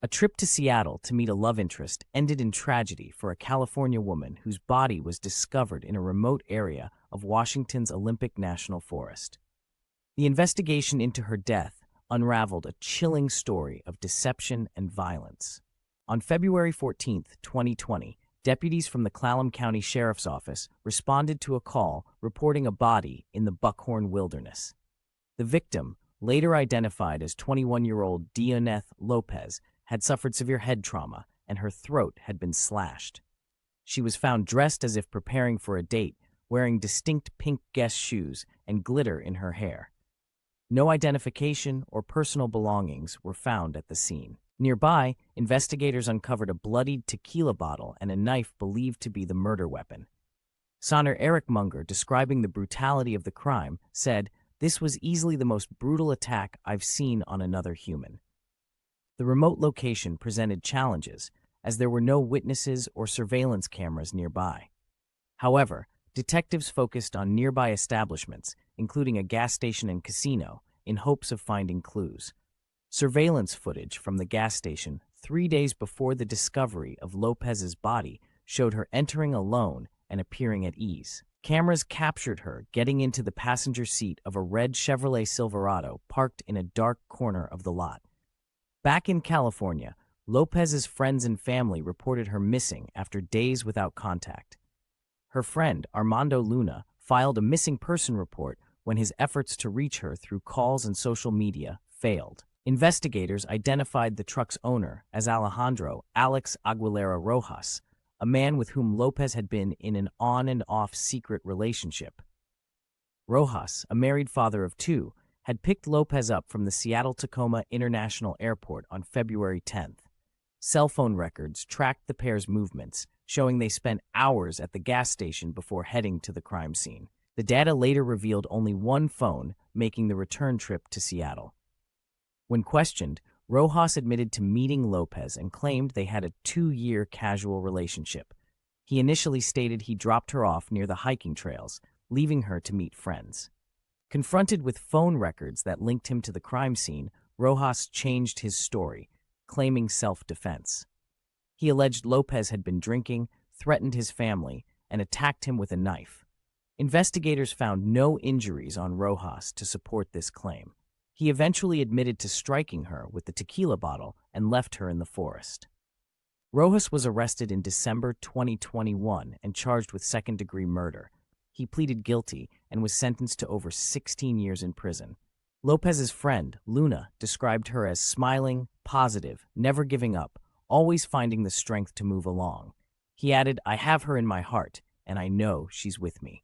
A trip to Seattle to meet a love interest ended in tragedy for a California woman whose body was discovered in a remote area of Washington's Olympic National Forest. The investigation into her death unraveled a chilling story of deception and violence. On February 14, 2020, deputies from the Clallam County Sheriff's Office responded to a call reporting a body in the Buckhorn Wilderness. The victim, later identified as 21-year-old Dionth Lopez, had suffered severe head trauma and her throat had been slashed. She was found dressed as if preparing for a date, wearing distinct pink Guess shoes and glitter in her hair. No identification or personal belongings were found at the scene. Nearby, investigators uncovered a bloodied tequila bottle and a knife believed to be the murder weapon. Sonner Eric Munger, describing the brutality of the crime, said, "This was easily the most brutal attack I've seen on another human." The remote location presented challenges, as there were no witnesses or surveillance cameras nearby. However, detectives focused on nearby establishments, including a gas station and casino, in hopes of finding clues. Surveillance footage from the gas station 3 days before the discovery of Lopez's body showed her entering alone and appearing at ease. Cameras captured her getting into the passenger seat of a red Chevrolet Silverado parked in a dark corner of the lot. Back in California, Lopez's friends and family reported her missing after days without contact. Her friend, Armando Luna, filed a missing person report when his efforts to reach her through calls and social media failed. Investigators identified the truck's owner as Alejandro Aguilera Rojos, a man with whom Lopez had been in an on-and-off secret relationship. Rojos, a married father of two, had picked Lopez up from the Seattle-Tacoma International Airport on February 10th. Cell phone records tracked the pair's movements, showing they spent hours at the gas station before heading to the crime scene. The data later revealed only one phone making the return trip to Seattle. When questioned, Rojos admitted to meeting Lopez and claimed they had a 2-year casual relationship. He initially stated he dropped her off near the hiking trails, leaving her to meet friends. Confronted with phone records that linked him to the crime scene, Rojos changed his story, claiming self-defense. He alleged Lopez had been drinking, threatened his family, and attacked him with a knife. Investigators found no injuries on Rojos to support this claim. He eventually admitted to striking her with the tequila bottle and left her in the forest. Rojos was arrested in December 2021 and charged with second-degree murder. He pleaded guilty and was sentenced to over 16 years in prison. Lopez's friend, Luna, described her as smiling, positive, never giving up, always finding the strength to move along. He added, "I have her in my heart, and I know she's with me."